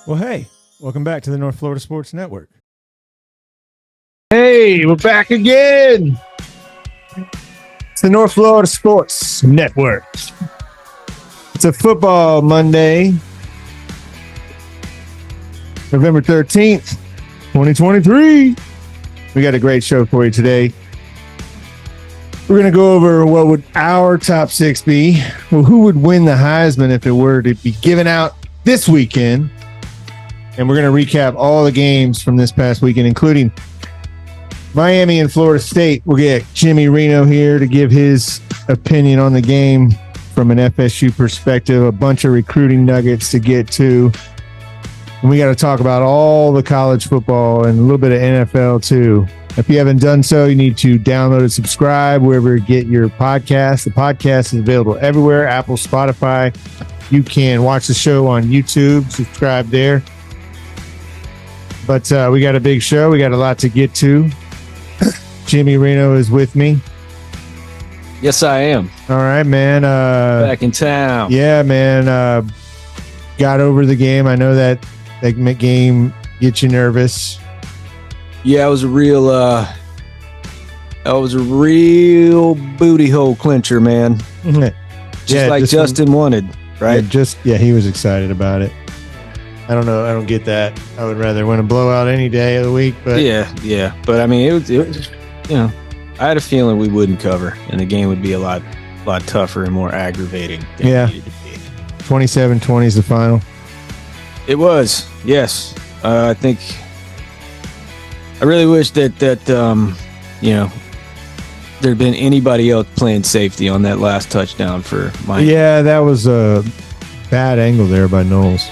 Well, hey, welcome back to the North Florida Sports Network. Hey, we're back again. It's the North Florida Sports Network. It's a football Monday, November 13th, 2023. We got a great show for you today. We're going to go over what would our top six be. Well, who would win the Heisman if it were to be given out this weekend? And we're going to recap all the games from this past weekend, including Miami and Florida State. We'll get Jimmy Reno here to give his opinion on the game from an FSU perspective, a bunch of recruiting nuggets to get to. And we got to talk about all the college football and a little bit of NFL too. If you haven't done so, you need to download and subscribe wherever you get your podcast. The podcast is available everywhere, Apple, Spotify. You can watch the show on YouTube, subscribe there. But we got a big show. We got a lot to get to. Jimmy Reno is with me. Yes, I am. All right, man. Back in town. Yeah, man. Got over the game. I know that game gets you nervous. Yeah, it was a real booty hole clincher, man. Just like Justin wanted, right? Yeah, he was excited about it. I don't know. I don't get that. I would rather win a blowout any day of the week. But yeah. But I mean, it was, I had a feeling we wouldn't cover, and the game would be a lot tougher and more aggravating than it needed to be. 27-20 is the final. It was, yes. I think I really wish that there'd been anybody else playing safety on that last touchdown for Miami. Yeah, that was a bad angle there by Knowles.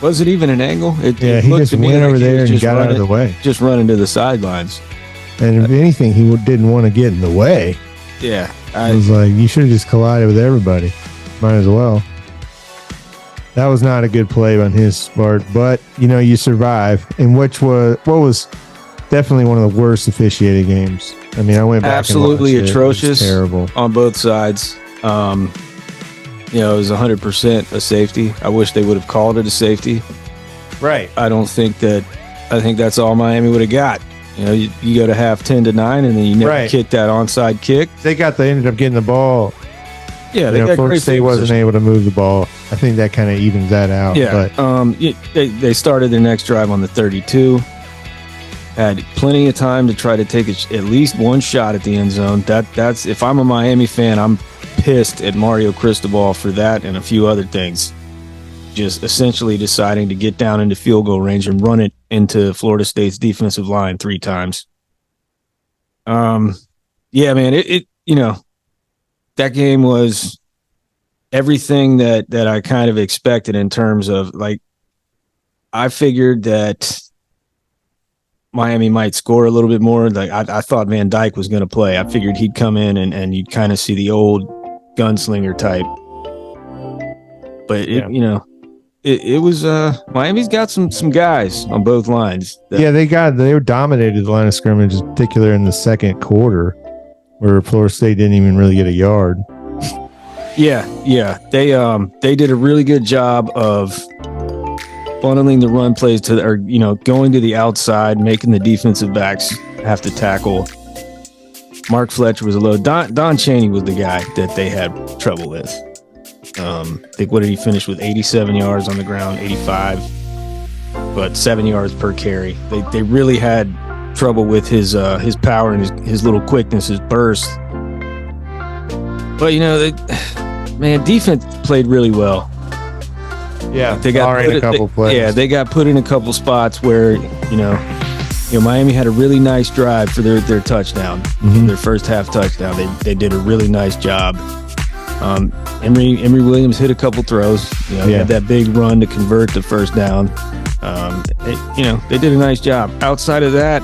Was it even an angle? He just went over there and got out of the way. Just running to the sidelines. And if anything, he didn't want to get in the way. Yeah. I was like, you should have just collided with everybody. Might as well. That was not a good play on his part, but, you survive. And what was definitely one of the worst officiated games. I mean, I went back absolutely and watched atrocious. It was terrible on both sides. It was 100% a safety. I wish they would have called it a safety. Right. I think that's all Miami would have got. You go to half 10-9, and then you never kick that onside kick. They ended up getting the ball. Yeah, they got Florida State wasn't able to move the ball. I think that kind of evens that out. Yeah. But they started their next drive on the 32. Had plenty of time to try to take at least one shot at the end zone. That's if I'm a Miami fan, I'm pissed at Mario Cristobal for that and a few other things. Just essentially deciding to get down into field goal range and run it into Florida State's defensive line 3 times. Yeah, man, that game was everything that I kind of expected in terms of, like, I figured that Miami might score a little bit more. Like I thought Van Dyke was going to play. I figured he'd come in and you'd kind of see the old gunslinger type. But it was Miami's got some guys on both lines. They were dominated the line of scrimmage, in particular in the second quarter, where Florida State didn't even really get a yard. Yeah. They did a really good job of funneling the run plays going to the outside, making the defensive backs have to tackle. Mark Fletcher was a low. Don Chaney was the guy that they had trouble with. I think, what did he finish with? 87 yards on the ground, 85, but 7 yards per carry. They really had trouble with his power and his little quickness, his burst. But defense played really well. Yeah, they got in a couple plays. Yeah, they got put in a couple spots where Miami had a really nice drive for their touchdown, their first half touchdown. They did a really nice job. Emory Williams hit a couple throws. He had that big run to convert the first down. They did a nice job. Outside of that,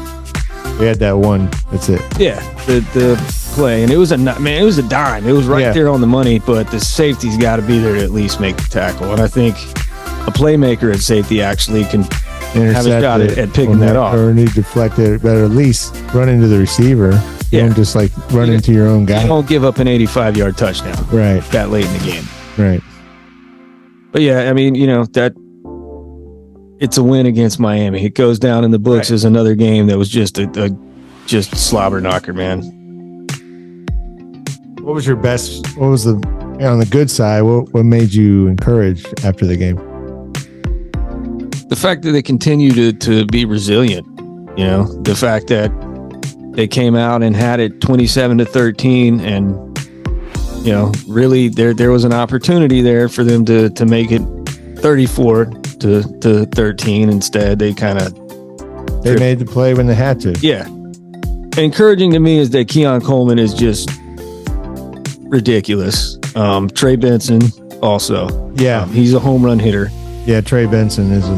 we had that one. That's it. Yeah, the play, and it was a dime. It was right there on the money, but the safety's got to be there to at least make the tackle. And I think a playmaker at safety actually can have a shot at picking that off. Or need to deflect it, but at least run into the receiver. You don't just run into your own guy. You don't give up an 85-yard touchdown that late in the game. Right. But yeah, I mean, that it's a win against Miami. It goes down in the books as another game that was just a just slobber knocker, man. What was on the good side? What made you encouraged after the game? The fact that they continue to be resilient, the fact that they came out and had it 27-13 and, really there was an opportunity there for them to make it 34-13. Instead, they made the play when they had to. Yeah. Encouraging to me is that Keon Coleman is just ridiculous. Trey Benson also. Yeah. He's a home run hitter. Yeah, Trey Benson is a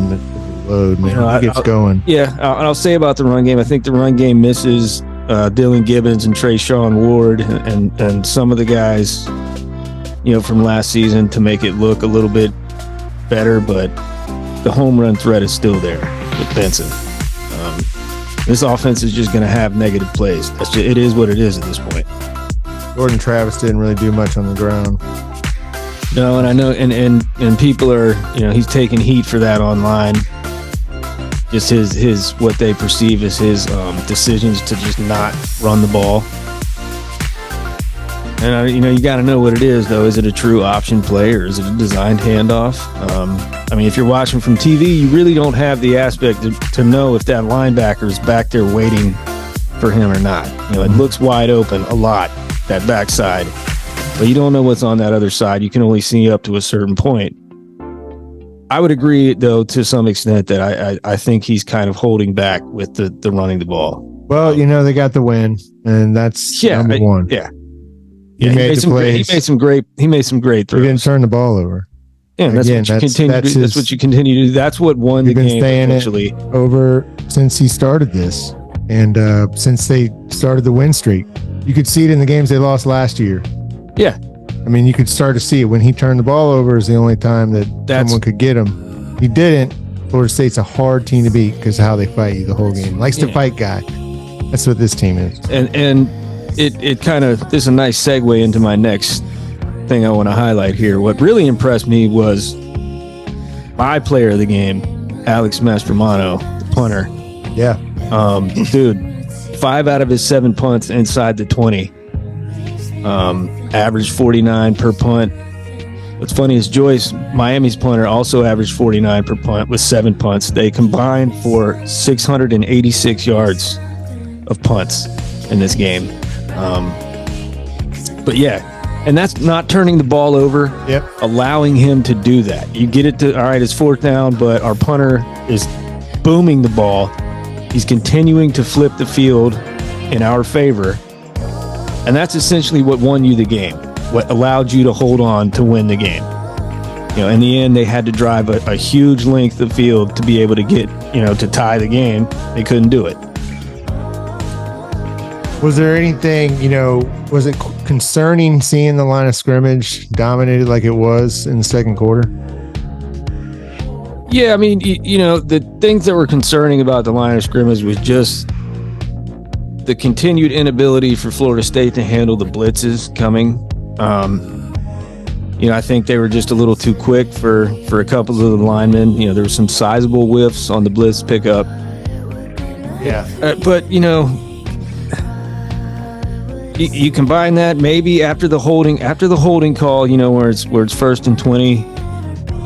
load, man. He gets going. Yeah, and I'll say about the run game, I think the run game misses Dylan Gibbons and Trayshawn Ward and some of the guys, from last season to make it look a little bit better, but the home run threat is still there with Benson. This offense is just going to have negative plays. It is what it is at this point. Jordan Travis didn't really do much on the ground. No, and I know, and people are, he's taking heat for that online. Just his what they perceive as his decisions to just not run the ball. And you got to know what it is, though. Is it a true option play or is it a designed handoff? If you're watching from TV, you really don't have the aspect to know if that linebacker is back there waiting for him or not. It looks wide open a lot, that backside, but you don't know what's on that other side. You can only see up to a certain point. I would agree, though, to some extent that I think he's kind of holding back with the running the ball. Well, they got the win, and that's number one. Yeah. He made some great throws. He didn't turn the ball over. Yeah, that's what you continue to do. That's what won the game eventually. Over since he started this, and since they started the win streak. You could see it in the games they lost last year. Yeah. You could start to see it when he turned the ball over is the only time that someone could get him. He didn't. Florida State's a hard team to beat because of how they fight you the whole game. Likes to fight guy. That's what this team is. And it kind of, this is a nice segue into my next thing I want to highlight here. What really impressed me was my player of the game, Alex Mastromano, the punter. Yeah. Dude, 5 out of his 7 punts inside the 20. Averaged 49 per punt. What's funny is Joyce, Miami's punter, also averaged 49 per punt with 7 punts. They combined for 686 yards of punts in this game. But yeah, and that's not turning the ball over. Yep. Allowing him to do that. You get it to, all right, it's 4th down, but our punter is booming the ball. He's continuing to flip the field in our favor. And that's essentially what won you the game, what allowed you to hold on to win the game. In the end, they had to drive a huge length of field to be able to get, to tie the game. They couldn't do it. Was there anything, was it concerning seeing the line of scrimmage dominated like it was in the second quarter? Yeah, the things that were concerning about the line of scrimmage was just the continued inability for Florida State to handle the blitzes coming. I think they were just a little too quick for a couple of the linemen. There were some sizable whiffs on the blitz pickup. Yeah. But, you combine that maybe after the holding call, where it's 1st and 20.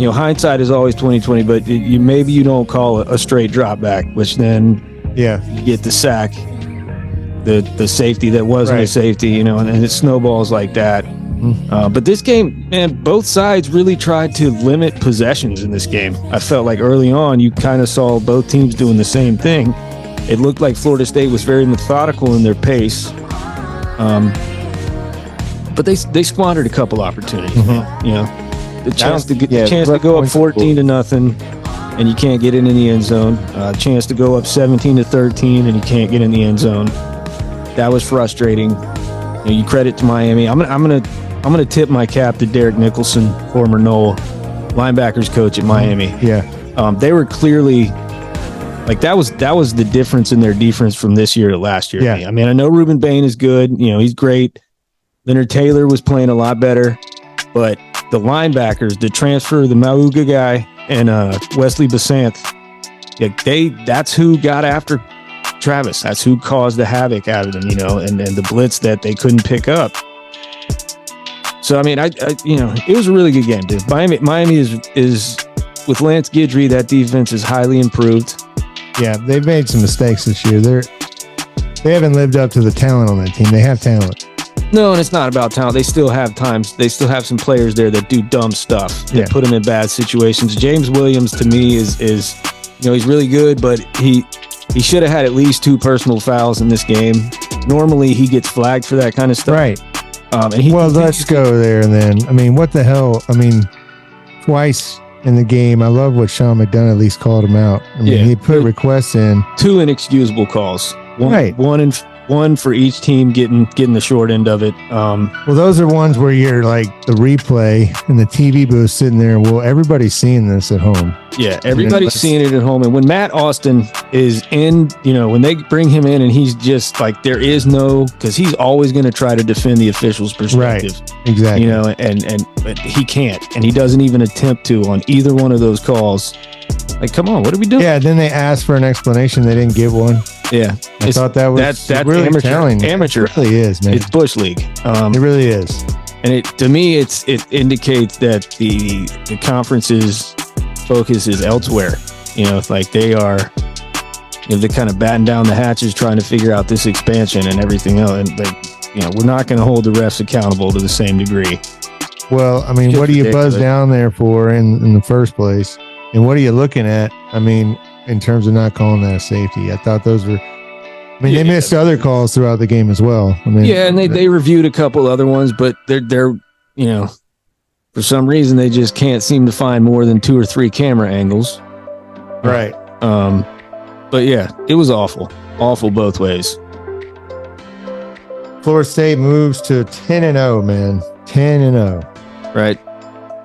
Hindsight is always 20/20, but maybe you don't call a straight drop back, which then you get the sack. The safety that wasn't a safety, and it snowballs like that. But this game, man, both sides really tried to limit possessions in this game. I felt like early on, you kind of saw both teams doing the same thing. It looked like Florida State was very methodical in their pace. But they squandered a couple opportunities. The chance to go up 14-0, and you can't get in the end zone. Chance to go up 17-13, and you can't get in the end zone. That was frustrating. You credit to Miami. I'm gonna tip my cap to Derek Nicholson, former Knoll linebackers coach at Miami. Yeah. They were clearly that was the difference in their defense from this year to last year. Yeah. I know Ruben Bain is good. He's great. Leonard Taylor was playing a lot better, but the linebackers, the transfer, the Mauga guy, and Wesley Basanth, that's who got after Travis. That's who caused the havoc out of them, and the blitz that they couldn't pick up. So, I mean, it was a really good game, dude. Miami is with Lance Guidry, that defense is highly improved. Yeah, they've made some mistakes this year. They haven't lived up to the talent on that team. They have talent. No, and it's not about talent. They still have times. They still have some players there that do dumb stuff. That put them in bad situations. James Williams, to me, is he's really good, but he should have had at least 2 personal fouls in this game. Normally, he gets flagged for that kind of stuff. Right. Let's go there then. I mean, what the hell? I mean, twice in the game, I love what Sean McDonough at least called him out. I mean, he put requests in. 2 inexcusable calls. One for each team getting the short end of it. Well, those are ones where you're like the replay and the TV booth sitting there. Well, everybody's seeing this at home. Yeah, everybody's seeing it at home. And when Matt Austin is in, when they bring him in and he's just like, there is no, because he's always going to try to defend the official's perspective. Right, exactly. But he can't. And he doesn't even attempt to on either one of those calls. Like, come on, what are we doing? Yeah, then they asked for an explanation. They didn't give one. Yeah. I thought that was that's really amateur. telling. Amateur. It really is, man. It's Bush League. It really is. And to me, it indicates that the conference's focus is elsewhere. It's like they are, they're kind of batting down the hatches trying to figure out this expansion and everything else. And we're not going to hold the refs accountable to the same degree. Well, I mean, Just what do you ridiculous. buzz down there for in the first place? And what are you looking at? I mean, in terms of not calling that a safety, I thought those were. I mean, they missed other calls throughout the game as well. I mean, and they reviewed a couple other ones, but they're for some reason they just can't seem to find more than 2 or 3 camera angles. right. But yeah, it was awful both ways. Florida State moves to 10-0, man. 10-0. Right.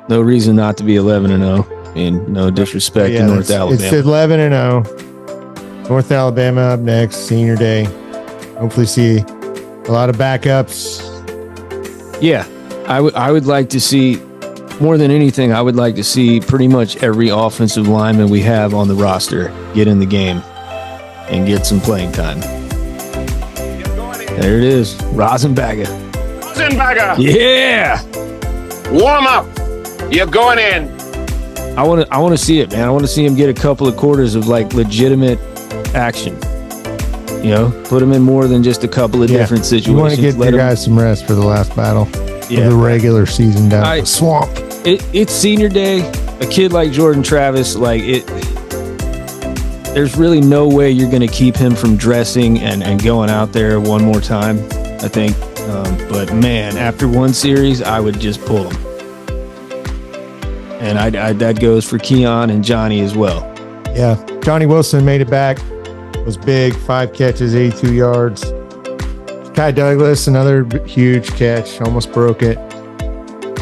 No reason not to be 11-0. And no disrespect to North Alabama. It's 11-0. North Alabama up next, senior day. Hopefully see a lot of backups. Yeah, I would like to see, more than anything, I would like to see pretty much every offensive lineman we have on the roster get in the game and get some playing time. There it is, Rosenberger. Yeah. Warm up. You're going in. I want to see it, man. I want to see him get a couple of quarters of like legitimate action. Put him in more than just a couple of different situations. You want to get your guys some rest for the last battle of the regular season down the swamp. It's senior day. A kid like Jordan Travis, there's really no way you're going to keep him from dressing and going out there one more time, I think. But man, after one series, I would just pull him. And that goes for Keon and Johnny as well. Yeah. Johnny Wilson made it back. Was big. 5 catches, 82 yards. Kai Douglas, another huge catch. Almost broke it.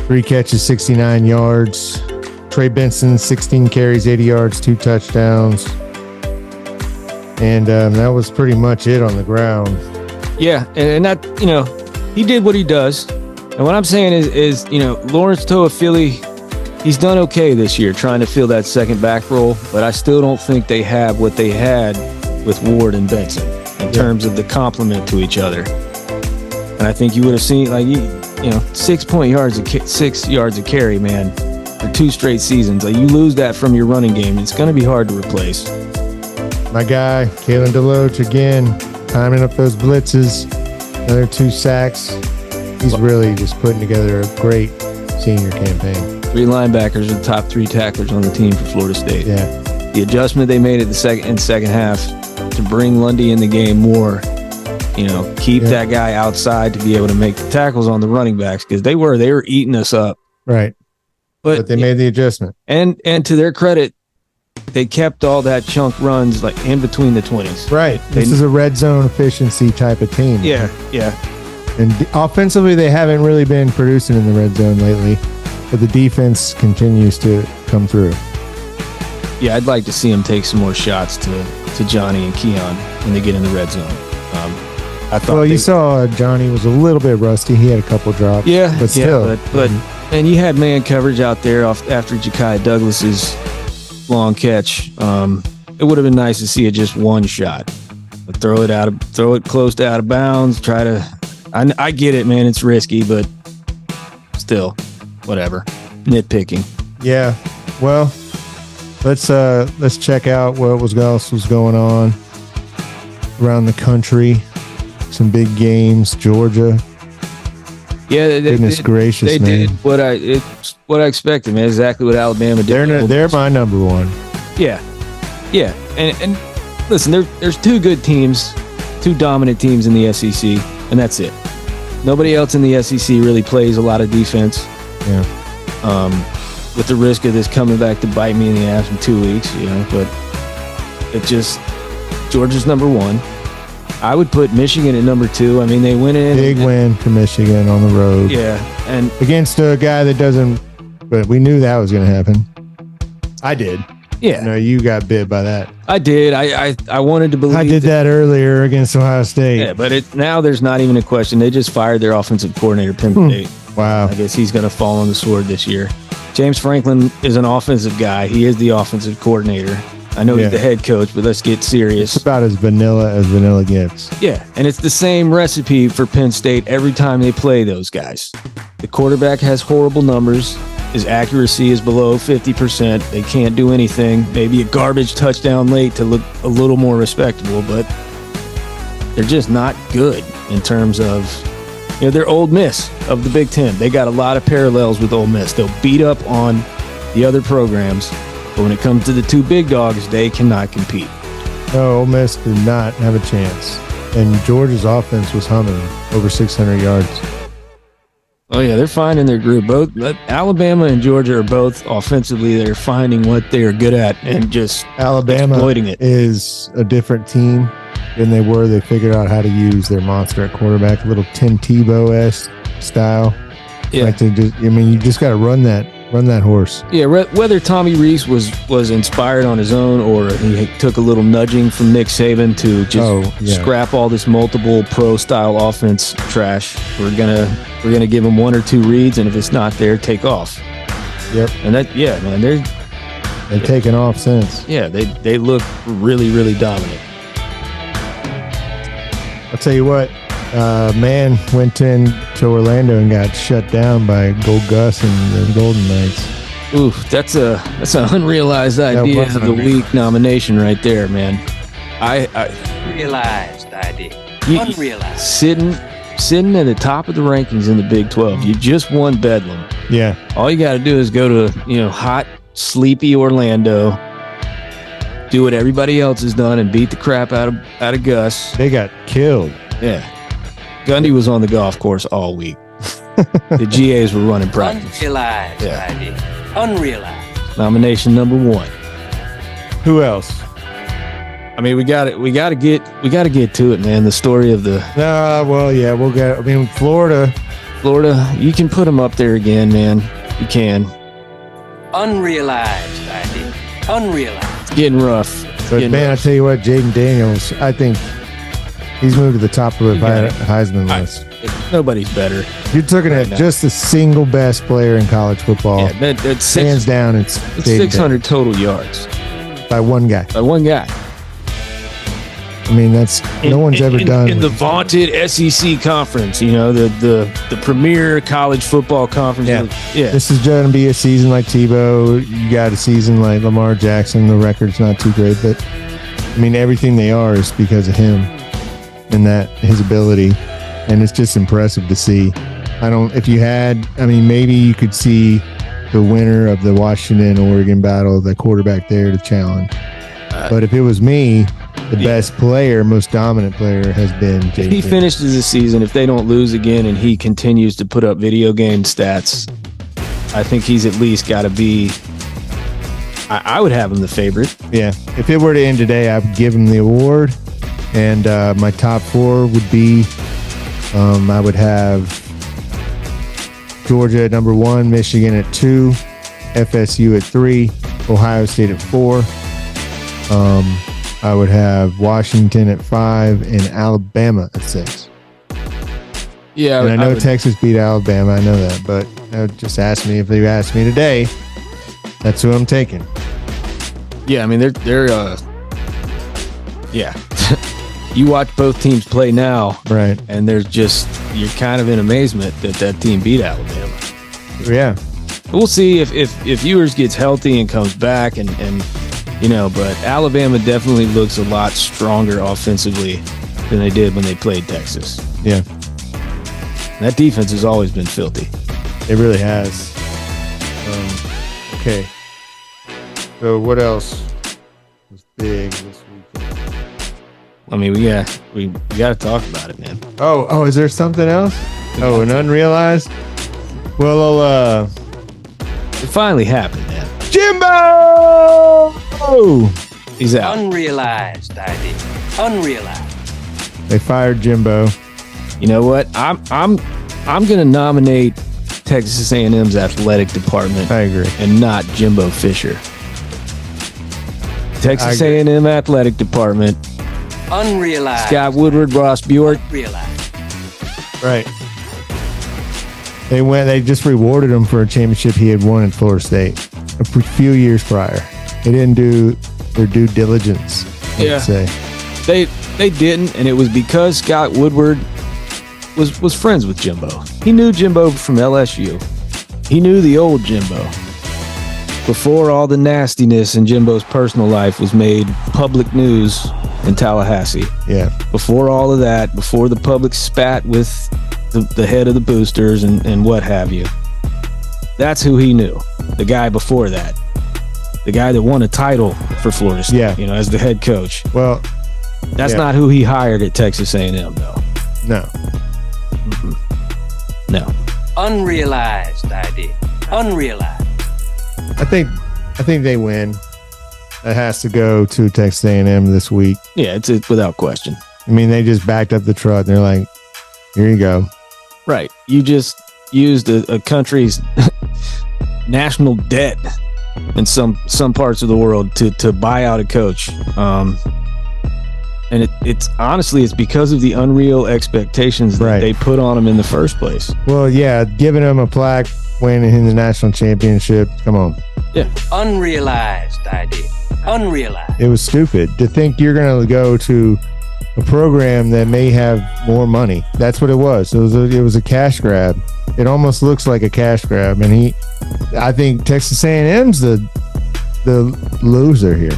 3 catches, 69 yards. Trey Benson, 16 carries, 80 yards, 2 touchdowns. And that was pretty much it on the ground. Yeah. And that, he did what he does. And what I'm saying is Lawrence Toafili, he's done okay this year trying to fill that second back role, but I still don't think they have what they had with Ward and Benson in terms of the complement to each other. And I think you would have seen 6 yards a carry, man, for 2 straight seasons. Like, you lose that from your running game, it's going to be hard to replace. My guy, Kalen DeLoach, again, timing up those blitzes, another 2 sacks. He's really just putting together a great senior campaign. 3 linebackers are the top 3 tacklers on the team for Florida State. Yeah. The adjustment they made at the second half to bring Lundy in the game more, keep that guy outside to be able to make the tackles on the running backs, because they were eating us up. Right. But they made the adjustment. And to their credit, they kept all that chunk runs like in between the 20s. Right. This is a red zone efficiency type of team. Yeah. And offensively, they haven't really been producing in the red zone lately, but the defense continues to come through. Yeah, I'd like to see him take some more shots to Johnny and Keon when they get in the red zone. I thought you saw Johnny was a little bit rusty. He had a couple drops. Yeah, but still. But and you had man coverage out there after Ja'Kai Douglas's long catch. it would have been nice to see it just one shot. But throw it close to out of bounds. I get it, man. It's risky, but still, whatever. Nitpicking. Yeah. Well, let's check out what else was going on around the country. Some big games, Georgia. Yeah, goodness gracious, they man. did what I expected, man. Exactly what Alabama did. They're my number one. Yeah, and listen, there's two good teams, two dominant teams in the SEC, and that's it. Nobody else in the SEC really plays a lot of defense. Yeah. With the risk of this coming back to bite me in the ass in 2 weeks, but it just Georgia's number one. I would put Michigan at number two. I mean, they went in. Big win for Michigan on the road. Yeah. And against a guy that doesn't, but we knew that was going to happen. I did. Yeah. No, you got bit by that. I did. I wanted to believe. I did that earlier against Ohio State. Yeah, but now there's not even a question. They just fired their offensive coordinator, Penn State. Wow. I guess he's going to fall on the sword this year. James Franklin is an offensive guy. He is the offensive coordinator. I know he's the head coach, but let's get serious. It's about as vanilla gets. Yeah, and it's the same recipe for Penn State every time they play those guys. The quarterback has horrible numbers. His accuracy is below 50%. They can't do anything. Maybe a garbage touchdown late to look a little more respectable, but they're just not good in terms of, they're Ole Miss of the Big Ten. They got a lot of parallels with Ole Miss. They'll beat up on the other programs. But when it comes to the two big dogs, they cannot compete. No, Ole Miss did not have a chance. And Georgia's offense was humming over 600 yards. Oh, yeah, they're finding their groove. Both Alabama and Georgia are both offensively. They're finding what they are good at and just exploiting it. Is a different team than they were. They figured out how to use their monster at quarterback, a little Tim Tebow-esque style. Yeah. You just got to run that horse. Yeah, whether Tommy Rees was inspired on his own or he took a little nudging from Nick Saban to just scrap all this multiple pro style offense trash. We're gonna give him one or two reads, and if it's not there, take off. Yep. And man, they've taken off since. Yeah, they look really, really dominant. I'll tell you what. Man went in to Orlando and got shut down by Gold Gus and the Golden Knights. Ooh, that's an unrealized idea of the week nomination right there, man. Realized idea. Unrealized. Sitting at the top of the rankings in the Big 12. You just won Bedlam. Yeah. All you got to do is go to hot, sleepy Orlando. Do what everybody else has done and beat the crap out of Gus. They got killed. Yeah. Gundy was on the golf course all week. The GAs were running practice. Unrealized idea. Unrealized. Nomination number one. Who else? I mean, we got to get to it, man. The story of the. We'll get. I mean, Florida. You can put them up there again, man. You can. Unrealized idea. Unrealized. It's getting rough. But man, I tell you what, Jaden Daniels, I think. He's moved to the top of the Heisman list. Nobody's better. You're looking at just the single best player in college football. Yeah, that's hands down. It's 600 total yards by one guy. I mean, no one's ever done in the vaunted SEC conference. The premier college football conference. Yeah. This is going to be a season like Tebow. You got a season like Lamar Jackson. The record's not too great, but I mean, everything they are is because of him. And that his ability, and it's just impressive to see. Maybe you could see the winner of the Washington-Oregon battle, the quarterback there to challenge. But if it was me, the best player, most dominant player has been Jaden. He finishes the season. If they don't lose again and he continues to put up video game stats, I think he's at least got to be. I would have him the favorite. Yeah. If it were to end today, I would give him the award. And my top four would be, I would have Georgia at number 1, Michigan at 2, FSU at 3, Ohio State at 4. I would have Washington at 5 and Alabama at 6. Yeah, and I know Texas beat Alabama. I know that, but just ask me if you asked me today. That's who I'm taking. Yeah, I mean they're Yeah. You watch both teams play now, Right. and you're kind of in amazement that team beat Alabama. Yeah. We'll see if Ewers gets healthy and comes back, and but Alabama definitely looks a lot stronger offensively than they did when they played Texas. Yeah. That defense has always been filthy. It really has. Okay. So what else was big this weekend? I mean, we got to talk about it, man. Oh, is there something else? Oh, an unrealized? Well, It finally happened, man. Jimbo! He's out. Unrealized idea. Unrealized. They fired Jimbo. You know what? I'm going to nominate Texas A&M's athletic department. I agree. And not Jimbo Fisher. Texas A&M athletic department. Unrealized. Scott Woodward, Ross Bjork. Unrealized. Right. They just rewarded him for a championship he had won at Florida State a few years prior. They didn't do their due diligence, let's say. They didn't, and it was because Scott Woodward was friends with Jimbo. He knew Jimbo from LSU. He knew the old Jimbo. Before all the nastiness in Jimbo's personal life was made public news in Tallahassee. Yeah. Before all of that, before the public spat with the head of the boosters and what have you. That's who he knew. The guy before that. The guy that won a title for Florida State, as the head coach. Well, that's not who he hired at Texas A&M, though. No. Mm-mm. No. Unrealized idea. Unrealized. I think they win. That has to go to Texas A&M this week. Yeah, it's without question. I mean, they just backed up the truck. And they're like, here you go. Right. You just used a country's national debt in some parts of the world to buy out a coach. And it's honestly, it's because of the unreal expectations that they put on him in the first place. Well, yeah, giving him a plaque, winning in the national championship. Come on. Yeah. Unrealized idea. Unrealized. It was stupid to think you're going to go to a program that may have more money. That's what it was. It was a cash grab. It almost looks like a cash grab. And I think Texas A&M's the loser here.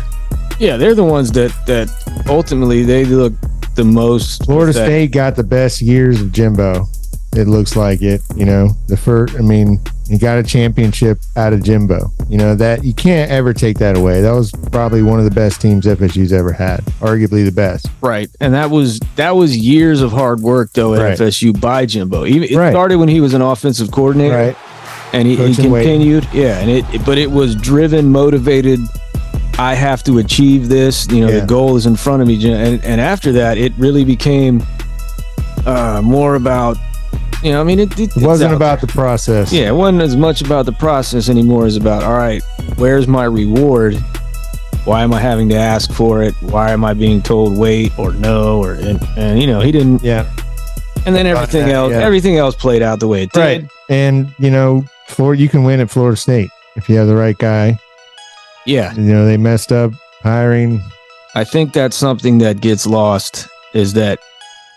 Yeah, they're the ones that ultimately they look the most. Florida State got the best years of Jimbo. It looks like it, the first, he got a championship out of Jimbo, that you can't ever take that away. That was probably one of the best teams FSU's ever had, arguably the best. Right. And that was years of hard work though at FSU by Jimbo. It started when he was an offensive coordinator. Right. And he continued. Yeah. And but it was driven, motivated. I have to achieve this. The goal is in front of me. And after that, it really became more about, it wasn't about the process. Yeah, it wasn't as much about the process anymore as about, all right, where's my reward? Why am I having to ask for it? Why am I being told wait or no? And he didn't. Yeah. And then everything else played out the way it did. Right. And, you can win at Florida State if you have the right guy. Yeah. They messed up hiring. I think that's something that gets lost is that,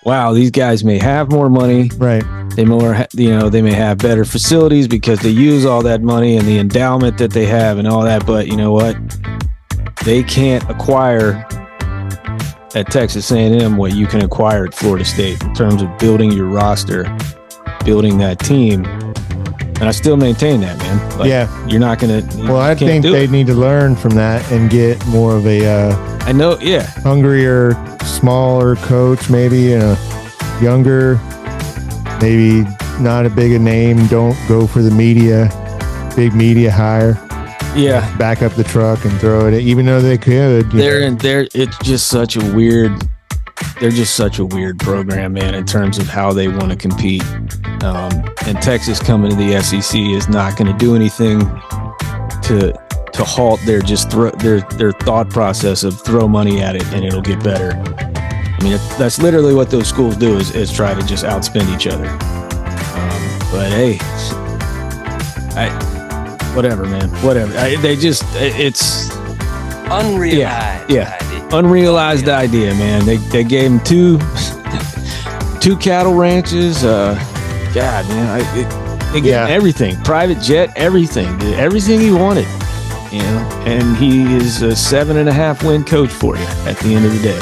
wow, these guys may have more money. Right. They they may have better facilities because they use all that money and the endowment that they have and all that. But you know what? They can't acquire at Texas A&M what you can acquire at Florida State in terms of building your roster, building that team. And I still maintain that, man. You're not going to. Well, I think they need to learn from that and get more of a. Hungrier, smaller coach, maybe, and a younger, maybe not a big a name. Don't go for the big media hire. Yeah. Back up the truck and throw it, even though they could. It's just such a weird. They're just such a weird program, man, in terms of how they want to compete. And Texas coming to the SEC is not going to do anything to halt their thought process of throw money at it and it'll get better. That's literally what those schools do is try to just outspend each other. But hey, whatever, man. Whatever. It's unrealized. Yeah. unrealized idea, man. They gave him two cattle ranches. God, man, they gave him everything. Private jet, everything he wanted. You know, and he is a 7.5 win coach for you at the end of the day.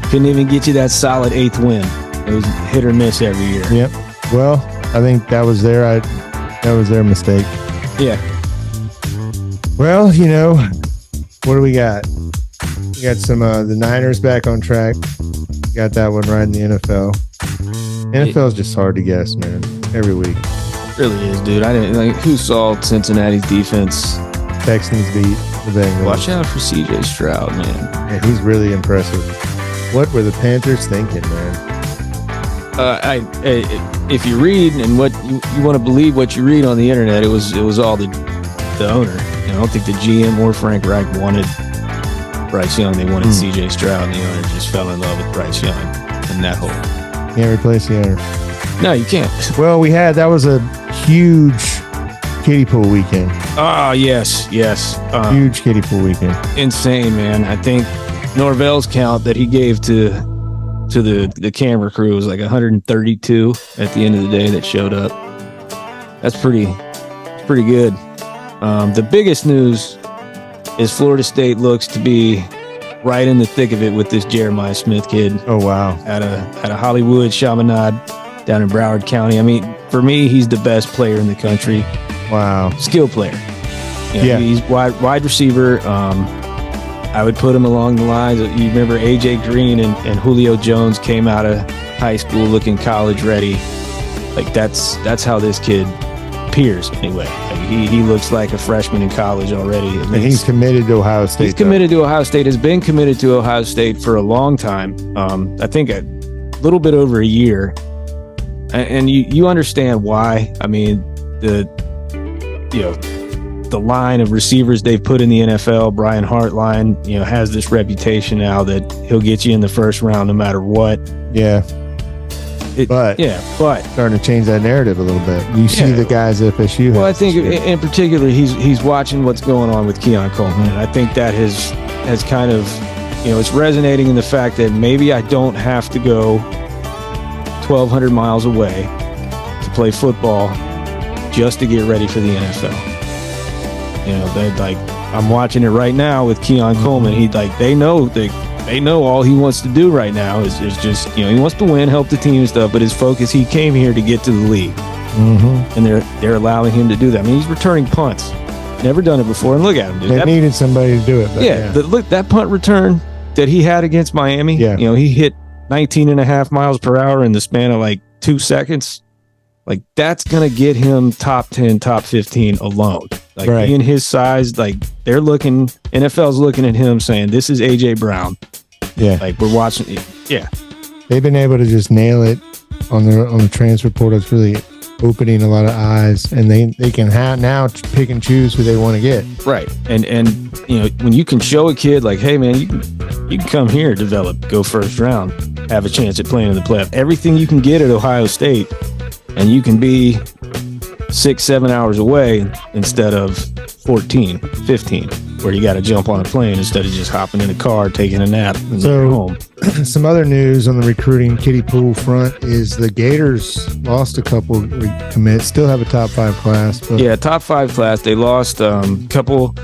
Couldn't even get you that solid 8th win. It was hit or miss every year. Yep. Well, I think that was their mistake. Yeah. Well, you know, what do we got? We got some the Niners back on track. Got that one right in the NFL. NFL is just hard to guess, man. Every week. It really is, dude. I didn't like who saw Cincinnati's defense. Texans beat the Bengals. Watch out for CJ Stroud, man. Yeah, he's really impressive. What were the Panthers thinking, man? If you read and what you want to believe what you read on the internet, it was all the owner. You know, I don't think the GM or Frank Reich wanted Bryce Young. They wanted CJ Stroud, and the owner just fell in love with Bryce Young and that whole. Can't replace the owner. No, you can't. Well, that was a huge kiddie pool weekend. Oh, yes. Huge kiddie pool weekend. Insane, man. I think Norvell's count that he gave to the camera crew was like 132 at the end of the day that showed up. That's pretty good. The biggest news is Florida State looks to be right in the thick of it with this Jeremiah Smith kid. Oh, wow. At a Hollywood Chaminade down in Broward County. I mean, for me, he's the best player in the country. Wow. Skill player. You know, he's wide receiver. I would put him along the lines of, you remember AJ Green and Julio Jones came out of high school looking college ready. Like that's how this kid appears anyway. Like he looks like a freshman in college already. And he's committed to Ohio State. He's committed to Ohio State, has been committed to Ohio State for a long time. I think a little bit over a year. And you understand why. I mean, the line of receivers they've put in the NFL, Brian Hartline, has this reputation now that he'll get you in the first round no matter what. Yeah. But starting to change that narrative a little bit. You see the guys at FSU. Well, I think in particular he's watching what's going on with Keon Coleman. And I think that has kind of, it's resonating in the fact that maybe I don't have to go 1,200 miles away to play football just to get ready for the NFL. I'm watching it right now with Keon Coleman. They know all he wants to do right now is just, he wants to win, help the team and stuff, but his focus, he came here to get to the league. And they're allowing him to do that. I mean, he's returning punts. Never done it before. And look at him, dude. They needed somebody to do it. Look, that punt return that he had against Miami, he hit 19.5 miles per hour in the span of like 2 seconds. Like that's going to get him top 10, top 15 alone. Being his size, NFL's looking at him saying, this is AJ Brown. Yeah. Like we're watching it. Yeah. They've been able to just nail it on the transfer portal. It's really opening a lot of eyes, and they can now pick and choose who they want to get. Right. And when you can show a kid like, hey man, you can come here, develop, go first round, have a chance at playing in the playoff. Everything you can get at Ohio State, and you can be 6-7 hours away instead of 14, 15, where you got to jump on a plane instead of just hopping in a car, taking a nap, and going home. Some other news on the recruiting kiddie pool front is the Gators lost a couple commits, still have a top 5 class. But top 5 class. They lost a couple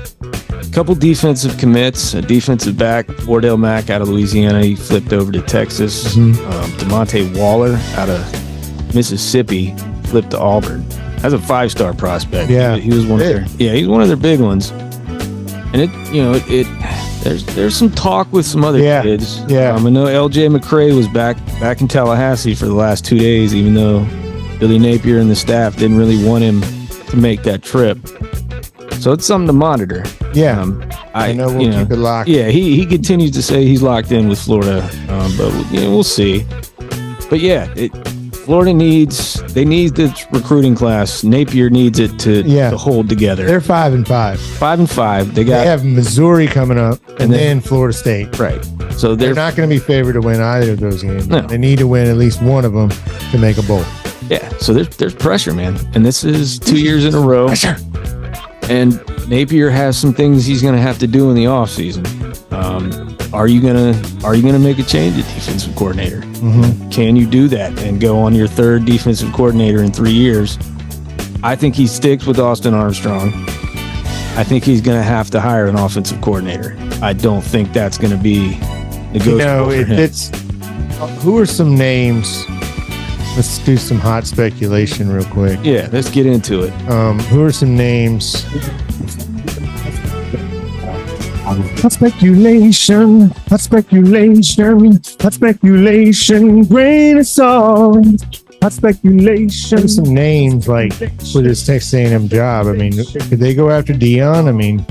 defensive commits, a defensive back, Wardell Mack out of Louisiana. He flipped over to Texas. DeMonte Waller out of Mississippi flipped to Auburn. That's a 5-star prospect. Yeah, he was one of their. Yeah, he's one of their big ones. And there's some talk with some other kids. Yeah, I know LJ McCray was back in Tallahassee for the last 2 days, even though Billy Napier and the staff didn't really want him to make that trip. So it's something to monitor. Yeah, I know we'll keep it locked. Yeah, he continues to say he's locked in with Florida, but we'll see. But Florida needs this recruiting class. Napier needs it to hold together. They're 5-5. 5-5. They have Missouri coming up, and then Florida State. Right. So they're not going to be favored to win either of those games. No. They need to win at least one of them to make a bowl. Yeah. So there's pressure, man, and this is 2 years in a row. Pressure. And Napier has some things he's going to have to do in the offseason. Are you gonna make a change at defensive coordinator? Mm-hmm. Can you do that and go on your third defensive coordinator in 3 years? I think he sticks with Austin Armstrong. I think he's going to have to hire an offensive coordinator. I don't think that's going to be negotiable for him. It's who are some names? Let's do some hot speculation real quick. Yeah, let's get into it. Who are some names? Hot speculation, hot speculation, hot speculation, grain of salt, hot speculation. What are some names like for this Texas A&M job? I mean, could they go after Dion? I mean,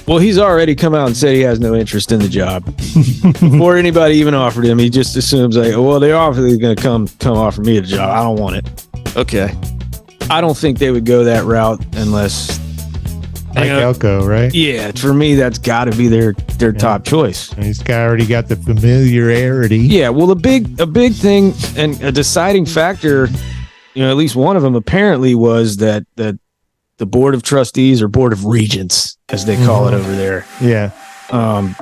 well, he's already come out and said he has no interest in the job. Before anybody even offered him, he just assumes like, well, they're obviously going to come offer me a job. I don't want it. Okay. I don't think they would go that route unless like Elko, right? Yeah, for me, that's got to be their top choice. And he's already got the familiarity. Yeah, well, a big thing and a deciding factor, at least one of them apparently was that the board of trustees or board of regents, as they call it over there,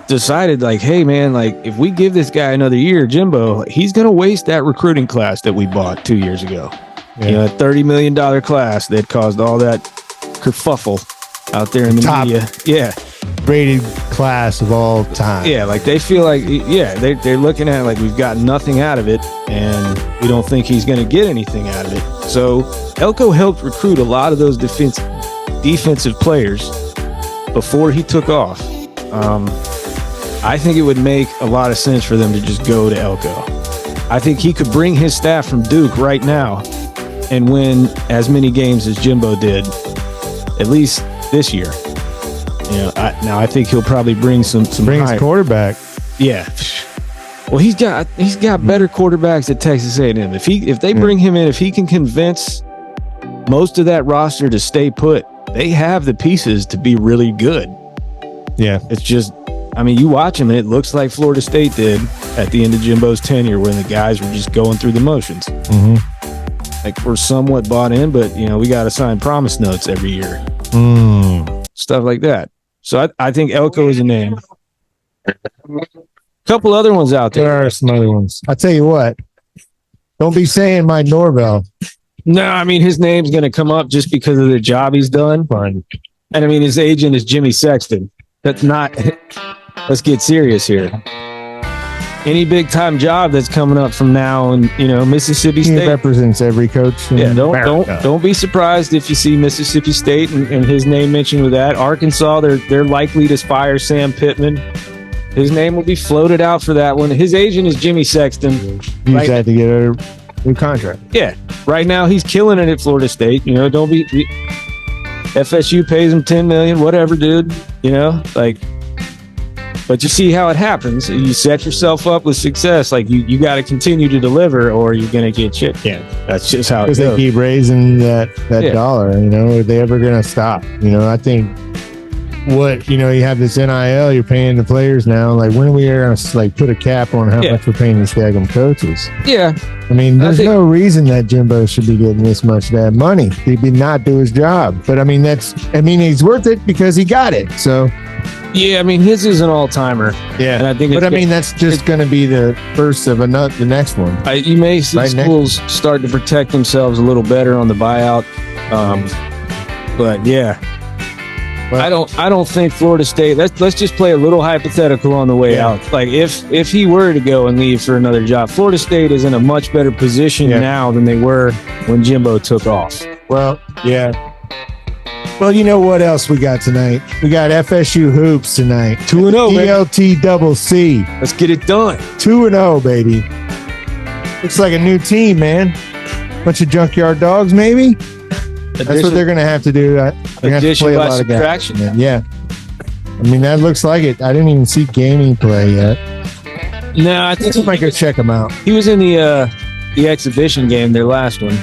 decided like, hey man, like if we give this guy another year, Jimbo, he's gonna waste that recruiting class that we bought 2 years ago. Yeah. A $30 million class that caused all that kerfuffle out there in the top media. Yeah. Rated class of all time. Yeah, like they feel like, they're looking at it like we've got nothing out of it and we don't think he's going to get anything out of it. So Elko helped recruit a lot of those defensive players before he took off. I think it would make a lot of sense for them to just go to Elko. I think he could bring his staff from Duke right now and win as many games as Jimbo did, at least this year. I think he'll probably bring some bring his quarterback. Yeah. Well, he's got better quarterbacks at Texas A&M. If they bring him in, if he can convince most of that roster to stay put, they have the pieces to be really good. Yeah. It's just, you watch him and it looks like Florida State did at the end of Jimbo's tenure when the guys were just going through the motions. Mm-hmm. Like we're somewhat bought in, but we got to sign promise notes every year. Stuff like that. So I think Elko is a name. A couple other ones out there. There are some other ones. I tell you what, don't be saying Mike Norvell. No, his name's going to come up just because of the job he's done. Fine. And his agent is Jimmy Sexton. That's not, let's get serious here. Any big time job that's coming up from now and Mississippi State. He represents every coach. Yeah, don't be surprised if you see Mississippi State and his name mentioned with that. Arkansas, they're likely to fire Sam Pittman. His name will be floated out for that one. His agent is Jimmy Sexton. He's had to get a new contract. Yeah, right now he's killing it at Florida State. Don't be. FSU pays him $10 million, whatever, dude. But you see how it happens. You set yourself up with success. Like you got to continue to deliver, or you're gonna get shit canned. That's just how it goes. Because they keep raising that dollar. Are they ever gonna stop? I think you have this NIL. You're paying the players now. Like when are we gonna put a cap on how much we're paying these daggum coaches? Yeah. There's no reason that Jimbo should be getting this much of that money. He did not do his job. But he's worth it because he got it. So. Yeah, his is an all-timer. Yeah, and I think that's just going to be the first of the next one. You may see schools start to protect themselves a little better on the buyout, but yeah, well, I don't think Florida State. Let's just play a little hypothetical on the way out. Like if he were to go and leave for another job, Florida State is in a much better position now than they were when Jimbo took off. Well, yeah. Well, you know what else we got tonight? We got FSU hoops tonight. 2-0, DLT double C. Let's get it done. 2-0, baby. Looks like a new team, man. Bunch of junkyard dogs, maybe? That's what they're going to have to do. They're going to have to play a lot of guys. Yeah. That looks like it. I didn't even see Gaming play yet. No, I think I might go check him out. He was in the exhibition game, their last one.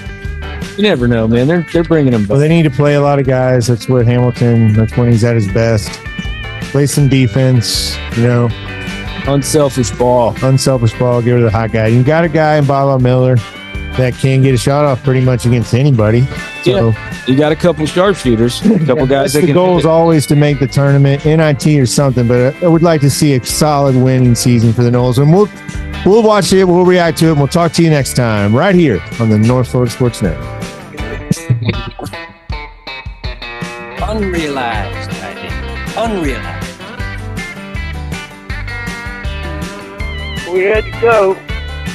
You never know, man. They're bringing him back. Well, they need to play a lot of guys. That's what Hamilton, that's when he's at his best. Play some defense, Unselfish ball. Give it to the hot guy. You got a guy in Bala Miller. that can get a shot off pretty much against anybody. So You got a couple sharpshooters, a couple guys that the can. goal is always to make the tournament, NIT or something, but I would like to see a solid winning season for the Noles. And we'll watch it, we'll react to it, and we'll talk to you next time right here on the North Florida Sports Network. Unrealized idea. Unrealized. We had to go.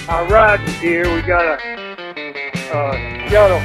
Our ride is here. We got a shuttle